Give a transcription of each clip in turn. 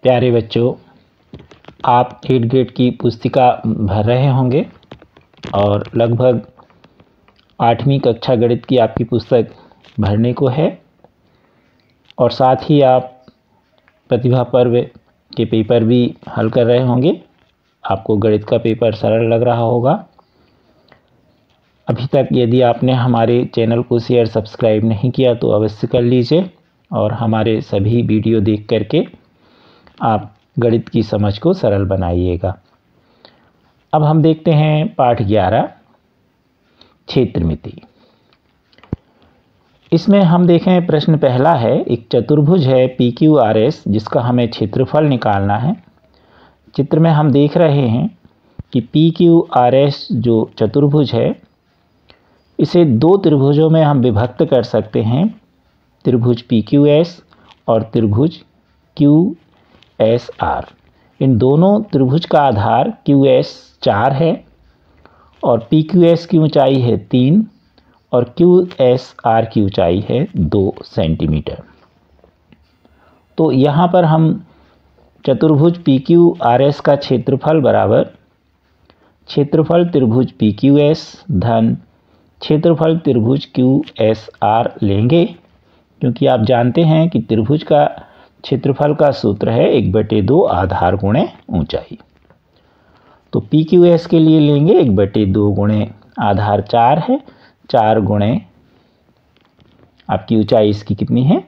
प्यारे बच्चों, आप 8th ग्रेड की पुस्तिका भर रहे होंगे और लगभग 8वीं कक्षा गणित की आपकी पुस्तक भरने को है और साथ ही आप प्रतिभा पर्व के पेपर भी हल कर रहे होंगे। आपको गणित का पेपर सरल लग रहा होगा। अभी तक यदि आपने हमारे चैनल को शेयर सब्सक्राइब नहीं किया तो अवश्य कर लीजिए और हमारे सभी वीडियो देख करके आप गणित की समझ को सरल बनाइएगा। अब हम देखते हैं पाठ 11 क्षेत्रमिति। इसमें हम देखें प्रश्न पहला है, एक चतुर्भुज है PQRS जिसका हमें क्षेत्रफल निकालना है। चित्र में हम देख रहे हैं कि PQRS जो चतुर्भुज है इसे दो त्रिभुजों में हम विभक्त कर सकते हैं, त्रिभुज PQS और त्रिभुज QSR। इन दोनों त्रिभुज का आधार QS 4 है और PQS की ऊंचाई है 3 और QSR की ऊंचाई है 2 सेंटीमीटर। तो यहाँ पर हम चतुर्भुज PQRS का क्षेत्रफल बराबर क्षेत्रफल त्रिभुज PQS धन क्षेत्रफल त्रिभुज QSR लेंगे, क्योंकि आप जानते हैं कि त्रिभुज का क्षेत्रफल का सूत्र है 1/2 आधार गुणे ऊंचाई। तो PQS के लिए लेंगे 1/2 गुणे आधार 4 है, 4 गुणे आपकी ऊंचाई इसकी कितनी है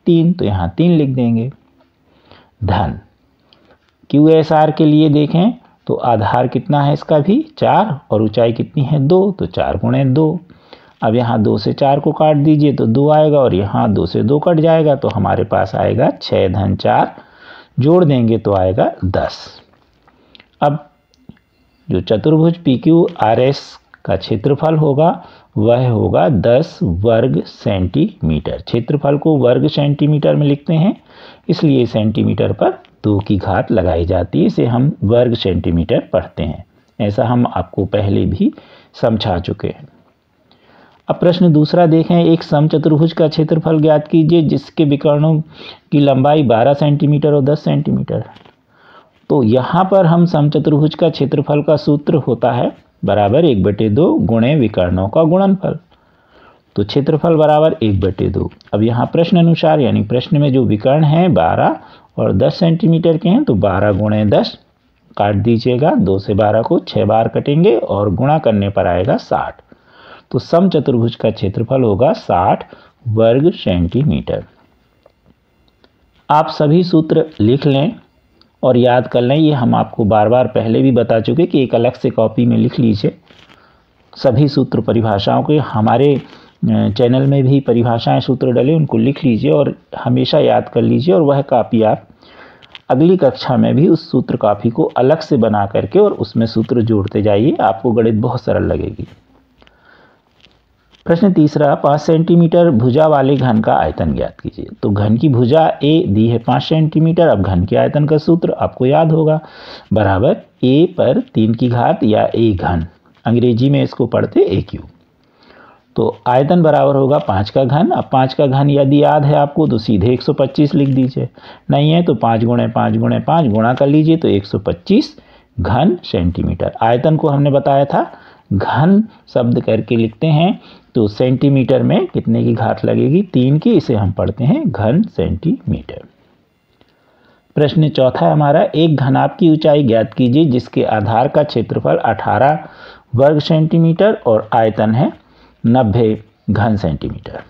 3, तो यहाँ 3 लिख देंगे। धन QSR के लिए देखें तो आधार कितना है इसका भी 4 और ऊंचाई कितनी है 2, तो 4 गुणे 2। अब यहाँ 2 से 4 को काट दीजिए तो 2 आएगा और यहाँ 2 से 2 कट जाएगा तो हमारे पास आएगा 6 धन 4, जोड़ देंगे तो आएगा 10। अब जो चतुर्भुज PQRS का क्षेत्रफल होगा वह होगा 10 वर्ग सेंटीमीटर। क्षेत्रफल को वर्ग सेंटीमीटर में लिखते हैं, इसलिए सेंटीमीटर पर 2 की घात लगाई जाती है, इसे हम वर्ग सेंटीमीटर पढ़ते हैं। ऐसा हम आपको पहले भी समझा चुके हैं। अब प्रश्न दूसरा देखें, एक समचतुर्भुज का क्षेत्रफल ज्ञात कीजिए जिसके विकर्णों की लंबाई 12 सेंटीमीटर और 10 सेंटीमीटर। तो यहाँ पर हम समचतुर्भुज का क्षेत्रफल का सूत्र होता है बराबर 1/2 गुणे विकर्णों का गुणनफल। तो क्षेत्रफल बराबर 1/2। अब यहाँ प्रश्न अनुसार यानी प्रश्न में जो विकर्ण हैं 12 और 10 सेंटीमीटर के हैं, तो 12 गुणे 10 काट दीजिएगा, 2 से 12 को 6 बार कटेंगे और गुणा करने पर आएगा 60। तो समचतुर्भुज का क्षेत्रफल होगा 60 वर्ग सेंटीमीटर। आप सभी सूत्र लिख लें और याद कर लें, ये हम आपको बार बार पहले भी बता चुके कि एक अलग से कॉपी में लिख लीजिए सभी सूत्र परिभाषाओं के। हमारे चैनल में भी परिभाषाएं सूत्र डले, उनको लिख लीजिए और हमेशा याद कर लीजिए और वह कॉपी आप अगली कक्षा में भी उस सूत्र कॉपी को अलग से बना करके और उसमें सूत्र जोड़ते जाइए, आपको गणित बहुत सरल लगेगी। प्रश्न तीसरा, 5 सेंटीमीटर भुजा वाले घन का आयतन ज्ञात कीजिए। तो घन की भुजा A दी है 5 सेंटीमीटर। अब घन के आयतन का सूत्र आपको याद होगा बराबर A पर 3 की घात या A घन, अंग्रेजी में इसको पढ़ते AQ। तो आयतन बराबर होगा 5 का घन। अब 5 का घन यदि याद है आपको तो सीधे 125 लिख दीजिए, नहीं है तो 5 गुणे 5 गुणे 5 गुणा कर लीजिए तो 125 घन सेंटीमीटर। आयतन को हमने बताया था घन शब्द करके लिखते हैं, तो सेंटीमीटर में कितने की घात लगेगी 3 की, इसे हम पढ़ते हैं घन सेंटीमीटर। प्रश्न चौथा है हमारा, एक घनाभ की ऊंचाई ज्ञात कीजिए जिसके आधार का क्षेत्रफल 18 वर्ग सेंटीमीटर और आयतन है 90 घन सेंटीमीटर।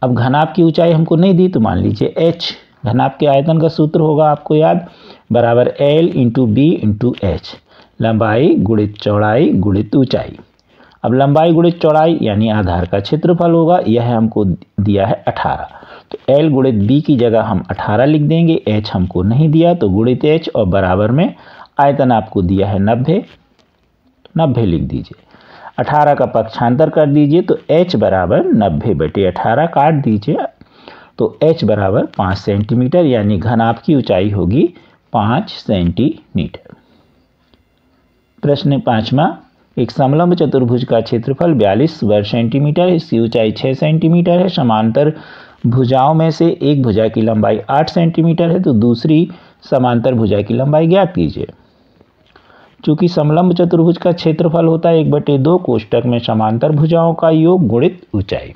अब घनाभ की ऊंचाई हमको नहीं दी तो मान लीजिए h। घनाभ के आयतन का सूत्र होगा आपको याद बराबर L × B × H, लंबाई गुणित चौड़ाई गुणित ऊंचाई। अब लंबाई गुणित चौड़ाई यानी आधार का क्षेत्रफल होगा, यह हमको दिया है 18, तो L गुणित B की जगह हम 18 लिख देंगे, H हमको नहीं दिया तो गुणित H और बराबर में आयतन आपको दिया है 90, 90 लिख दीजिए। 18 का पक्षांतर कर दीजिए तो H बराबर 90/18 काट दीजिए तो H बराबर 5 सेंटीमीटर, यानी घनाभ की ऊंचाई होगी 5 सेंटीमीटर। प्रश्न पांचवा, एक समलंब चतुर्भुज का क्षेत्रफल 42 वर्ग सेंटीमीटर है, इसकी ऊंचाई 6 सेंटीमीटर है, समांतर भुजाओं में से एक भुजा की लंबाई 8 सेंटीमीटर है तो दूसरी समांतर भुजा की लंबाई ज्ञात कीजिए। चूंकि समलंब चतुर्भुज का क्षेत्रफल होता है 1/2 कोष्टक में समांतर भुजाओं का योग गुणित ऊंचाई।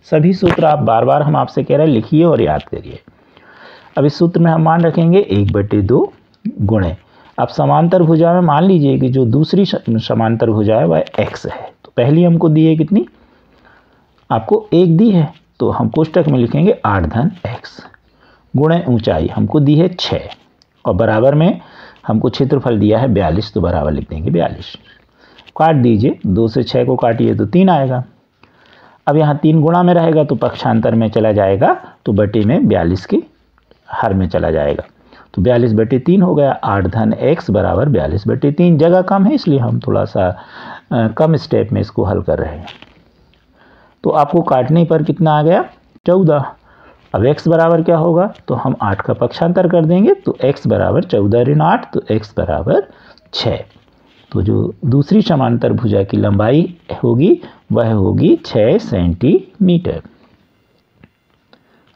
सभी सूत्र आप बार बार हम आपसे कह रहे हैं लिखिए और याद करिए। अब इस सूत्र में हम मान रखेंगे 1/2 गुणे, अब समांतर भुजा में मान लीजिए कि जो दूसरी समांतर भुजा है वह x है। तो पहली हमको दी है कितनी, आपको 1 दी है, तो हम कोष्टक में लिखेंगे 8 धन x गुणे ऊंचाई हमको दी है 6 और बराबर में हमको क्षेत्रफल दिया है 42, तो बराबर लिख देंगे 42। काट दीजिए, 2 से 6 को काटिए तो 3 आएगा। अब यहाँ 3 गुणा में रहेगा तो पक्षांतर में चला जाएगा तो बटे में 42 के हर में चला जाएगा, तो 42/3 हो गया। 8 धन x बराबर 42/3। जगह कम है इसलिए हम थोड़ा सा कम स्टेप में इसको हल कर रहे हैं। तो आपको काटने पर कितना आ गया, 14। अब x बराबर क्या होगा, तो हम 8 का पक्षांतर कर देंगे तो x बराबर 14 ऋण 8, तो x बराबर 6। तो जो दूसरी समांतर भुजा की लंबाई होगी वह होगी 6 सेंटीमीटर।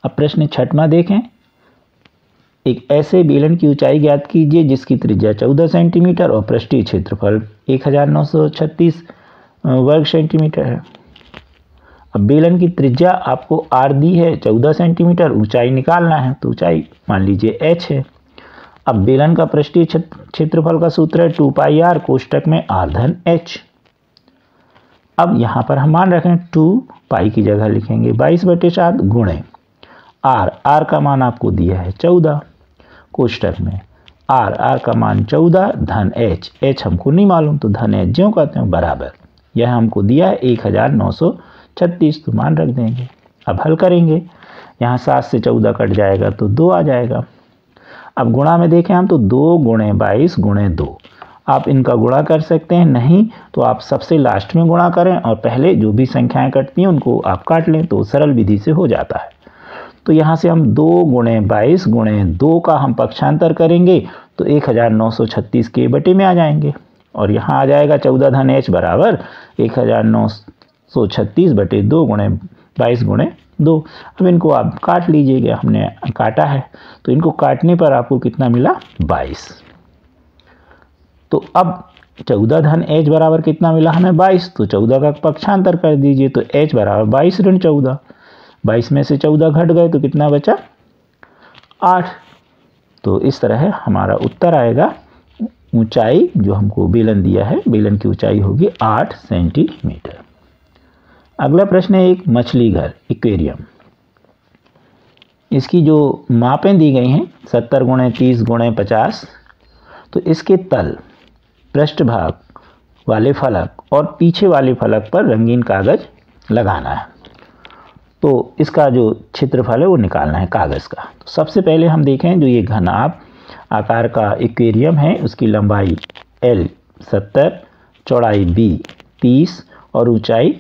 अब प्रश्न 6वां देखें। एक ऐसे बेलन की ऊंचाई ज्ञात कीजिए जिसकी त्रिज्या 14 सेंटीमीटर और पृष्ठीय क्षेत्रफल 1936 वर्ग सेंटीमीटर है। अब बेलन की त्रिज्या आपको r दी है 14 सेंटीमीटर, ऊंचाई निकालना है तो ऊंचाई मान लीजिए h है। अब बेलन का पृष्ठीय क्षेत्रफल का सूत्र है 2πr कोष्टक में r धन h। अब यहाँ पर हम मान रखें 2π की जगह लिखेंगे 22/7 गुणे r का मान आपको दिया है 14 कोष्टक में r का मान 14 धन h हमको नहीं मालूम तो धन h ज्यों कहते हैं बराबर, यह हमको दिया है 1936, तो मान रख देंगे। अब हल करेंगे, यहाँ 7 से 14 कट जाएगा तो 2 आ जाएगा। अब गुणा में देखें हम तो 2 गुणे 22 गुणे 2, आप इनका गुणा कर सकते हैं, नहीं तो आप सबसे लास्ट में गुणा करें और पहले जो भी संख्याएं कटती हैं उनको आप काट लें तो सरल विधि से हो जाता है। तो यहाँ से हम 2 गुणे 22 गुणे 2 का हम पक्षांतर करेंगे तो 1936 के बटे में आ जाएंगे और यहाँ आ जाएगा 14 धन h बराबर 1936/2 गुणे 22 गुणे 2। अब इनको आप काट लीजिएगा, हमने काटा है तो इनको काटने पर आपको कितना मिला 22। तो अब 14 धन h बराबर कितना मिला हमें 22, तो 14 का पक्षांतर कर दीजिए तो h बराबर 22 ऋण 14, 22 में से 14 घट गए तो कितना बचा 8। तो इस तरह हमारा उत्तर आएगा। ऊंचाई जो हमको बेलन दिया है, बेलन की ऊंचाई होगी 8 सेंटीमीटर। अगला प्रश्न है एक मछली घर एक्वेरियम। इसकी जो मापें दी गई हैं 70 गुणे 30 गुणे 50, तो इसके तल, पृष्ठभाग वाले फलक और पीछे वाले फलक पर रंगीन कागज लगाना है। तो इसका जो क्षेत्रफल है वो निकालना है कागज़ का। तो सबसे पहले हम देखें जो ये घनाभ आकार का एक्वेरियम है उसकी लंबाई L 70, चौड़ाई B 30 और ऊंचाई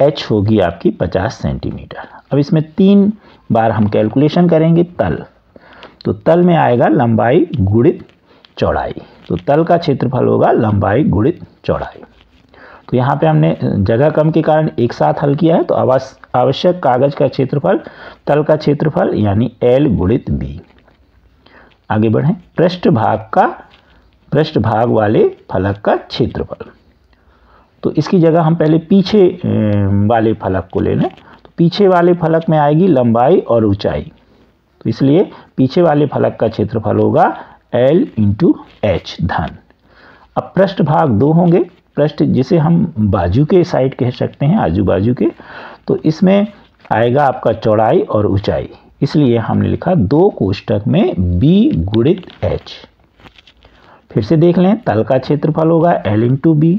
h होगी आपकी 50 सेंटीमीटर। अब इसमें 3 बार हम कैलकुलेशन करेंगे तल, तो तल में आएगा लंबाई गुणित चौड़ाई, तो तल का क्षेत्रफल होगा लंबाई गुणित चौड़ाई। तो यहाँ पे हमने जगह कम के कारण एक साथ हल किया है, तो आवश्यक कागज का क्षेत्रफल तल का क्षेत्रफल यानी L गुणित B। आगे बढ़ें, पृष्ठभाग वाले फलक का क्षेत्रफल, तो इसकी जगह हम पहले पीछे वाले फलक को ले लें। तो पीछे वाले फलक में आएगी लंबाई और ऊंचाई, तो इसलिए पीछे वाले फलक का क्षेत्रफल होगा L × H धन। अब पृष्ठभाग 2 होंगे, पृष्ठ जिसे हम बाजू के साइड कह सकते हैं, आजू बाजू के, तो इसमें आएगा आपका चौड़ाई और ऊंचाई, इसलिए हमने लिखा 2 कोष्टक में B गुणित H। फिर से देख लें, तल का क्षेत्रफल होगा L × B,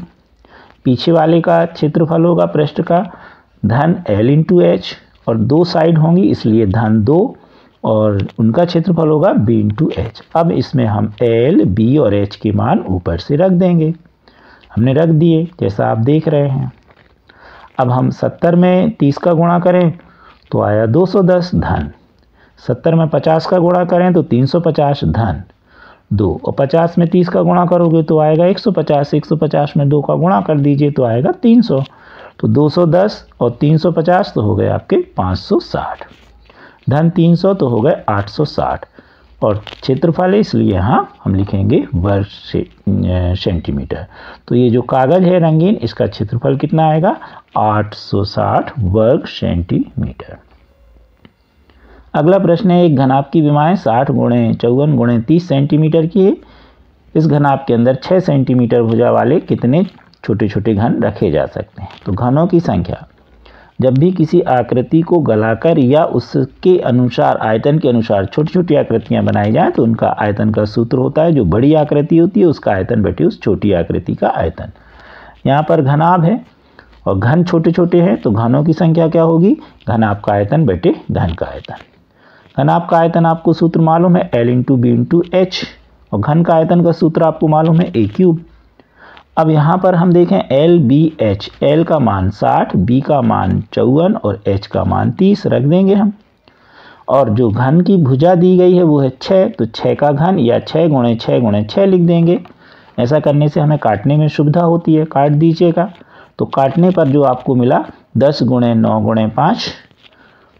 पीछे वाले का क्षेत्रफल होगा पृष्ठ का धन L × H और 2 साइड होंगी इसलिए धन 2 और उनका क्षेत्रफल होगा B × H। अब इसमें हम L, B और H के मान ऊपर से रख देंगे, हमने रख दिए जैसा आप देख रहे हैं। अब हम 70 में 30 का गुणा करें तो आया 210 धन, 70 में 50 का गुणा करें तो 350 धन 2 और 50 में 30 का गुणा करोगे तो आएगा 150, 150 में 2 का गुणा कर दीजिए तो आएगा 300, तो 210 और 350 तो हो गए आपके 560। धन 300 तो हो गए 860 और क्षेत्रफल है इसलिए यहाँ हम लिखेंगे वर्ग सेंटीमीटर। तो ये जो कागज़ है रंगीन, इसका क्षेत्रफल कितना आएगा 860 वर्ग सेंटीमीटर। अगला प्रश्न है, एक घनाभ की विमाएं 60 × 54 × 30 सेंटीमीटर की है। इस घनाभ के अंदर 6 सेंटीमीटर भुजा वाले कितने छोटे छोटे घन रखे जा सकते हैं। तो घनों की संख्या, जब भी किसी आकृति को गलाकर या उसके अनुसार आयतन के अनुसार छोटी छोटी आकृतियां बनाई जाए तो उनका आयतन का सूत्र होता है जो बड़ी आकृति होती है उसका आयतन बटे उस छोटी आकृति का आयतन। यहाँ पर घनाभ है और घन छोटे छोटे हैं तो घनों की संख्या क्या होगी, घनाभ का आयतन बटे घन का आयतन। घनाभ का आयतन आपको सूत्र मालूम है L × B × H और घन का आयतन का सूत्र आपको मालूम है A³। अब यहाँ पर हम देखें L, B, H, L का मान 60, B का मान 54 और H का मान 30 रख देंगे हम। और जो घन की भुजा दी गई है वो है 6, तो 6 का घन या 6 × 6 × 6 लिख देंगे। ऐसा करने से हमें काटने में सुविधा होती है, काट दीजिएगा। तो काटने पर जो आपको मिला 10 × 9 × 5,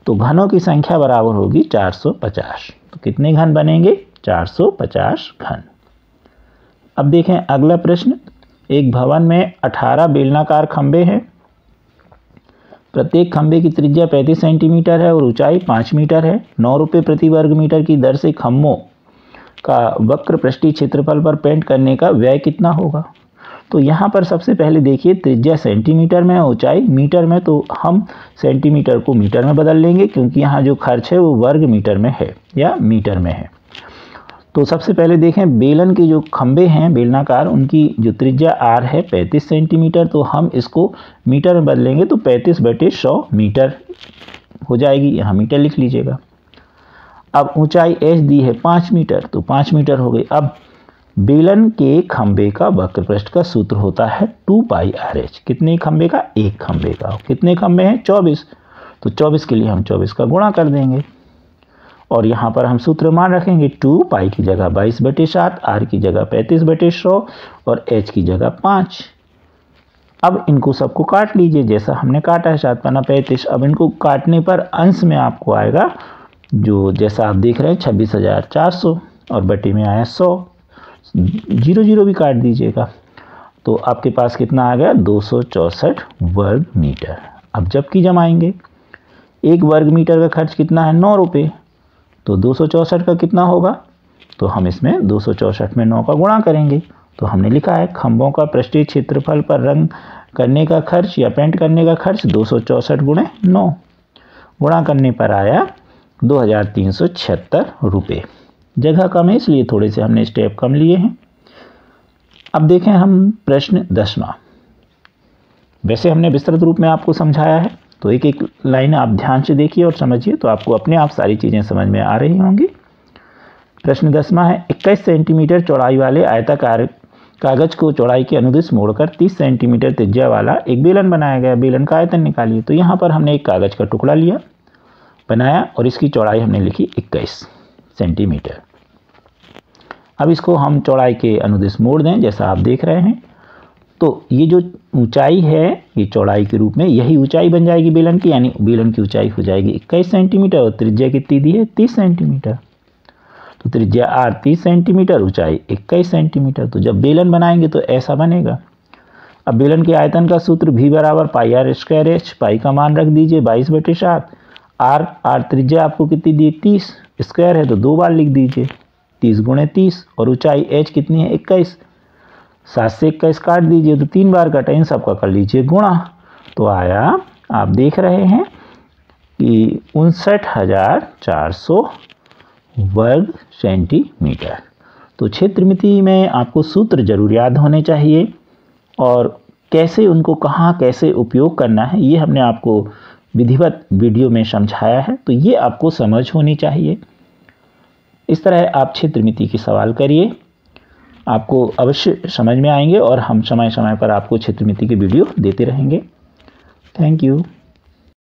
तो घनों की संख्या बराबर होगी 450। तो कितने घन बनेंगे, 450 घन। अब देखें अगला प्रश्न, एक भवन में 18 बेलनाकार खंभे हैं। प्रत्येक खंभे की त्रिज्या 35 सेंटीमीटर है और ऊंचाई 5 मीटर है। 9 रुपये प्रति वर्ग मीटर की दर से खंभों का वक्र पृष्ठीय क्षेत्रफल पर पेंट करने का व्यय कितना होगा। तो यहाँ पर सबसे पहले देखिए त्रिज्या सेंटीमीटर में है, ऊंचाई मीटर में, तो हम सेंटीमीटर को मीटर में बदल लेंगे क्योंकि यहाँ जो खर्च है वो वर्ग मीटर में है या मीटर में है। तो सबसे पहले देखें बेलन के जो खंभे हैं बेलनाकार, उनकी जो त्रिज्या r है 35 सेंटीमीटर, तो हम इसको मीटर में बदलेंगे तो 35/100 मीटर हो जाएगी। यहाँ मीटर लिख लीजिएगा। अब ऊंचाई h दी है 5 मीटर, तो 5 मीटर हो गई। अब बेलन के खंभे का वक्रपृष्ठ का सूत्र होता है 2πr/h। कितने खंभे का, एक खंभे का। कितने खंभे हैं, 24, तो 24 के लिए हम 24 का गुणा कर देंगे और यहाँ पर हम सूत्र मान रखेंगे 2π की जगह 22/7, r की जगह 35/100 और h की जगह 5। अब इनको सबको काट लीजिए जैसा हमने काटा है 7 × 35। अब इनको काटने पर अंश में आपको आएगा जो जैसा आप देख रहे हैं 26,400 और बटे में आया 100। 0 0 भी काट दीजिएगा तो आपके पास कितना आ गया 264 वर्ग मीटर। अब जबकि जमाएंगे, एक वर्ग मीटर का खर्च कितना है 9 रुपये, तो 264 का कितना होगा, तो हम इसमें 264 में 9 का गुणा करेंगे। तो हमने लिखा है खंभों का पृष्ठीय क्षेत्रफल पर रंग करने का खर्च या पेंट करने का खर्च 264 × 9, गुणा करने पर आया 2376 रुपये। जगह कम है इसलिए थोड़े से हमने स्टेप कम लिए हैं। अब देखें हम प्रश्न 10वां। वैसे हमने विस्तृत रूप में आपको समझाया है, तो एक एक लाइन आप ध्यान से देखिए और समझिए तो आपको अपने आप सारी चीज़ें समझ में आ रही होंगी। प्रश्न 10वां है, 21 सेंटीमीटर चौड़ाई वाले आयताकार कागज को चौड़ाई के अनुदिश मोड़कर 30 सेंटीमीटर त्रिज्या वाला एक बेलन बनाया गया। बेलन का आयतन निकालिए। तो यहाँ पर हमने एक कागज का टुकड़ा लिया, बनाया और इसकी चौड़ाई हमने लिखी 21 सेंटीमीटर। अब इसको हम चौड़ाई के अनुदिश मोड़ दें जैसा आप देख रहे हैं। तो ये जो ऊंचाई है ये चौड़ाई के रूप में यही ऊंचाई बन जाएगी बेलन की, यानी बेलन की ऊंचाई हो जाएगी 21 सेंटीमीटर और त्रिज्या कितनी दी है 30 सेंटीमीटर। तो त्रिज्या r 30 सेंटीमीटर, ऊंचाई 21 सेंटीमीटर। तो जब बेलन बनाएंगे तो ऐसा बनेगा। अब बेलन के आयतन का सूत्र v = πr²h। पाई का मान रख दीजिए 22/7। r त्रिज्या आपको कितनी दी 30, स्क्वायर है तो 2 बार लिख दीजिए 30 × 30 और ऊंचाई h कितनी है 21। 7 से 21 काट दीजिए तो 3 बार कटा, इन सबका कर लीजिए गुणा। तो आया आप देख रहे हैं कि 59,400 वर्ग सेंटीमीटर। तो क्षेत्रमिति में आपको सूत्र जरूर याद होने चाहिए और कैसे उनको कहाँ कैसे उपयोग करना है ये हमने आपको विधिवत वीडियो में समझाया है, तो ये आपको समझ होनी चाहिए। इस तरह आप क्षेत्रमिति के सवाल करिए, आपको अवश्य समझ में आएंगे और हम समय समय पर आपको क्षेत्रमिति के वीडियो देते रहेंगे। Thank you.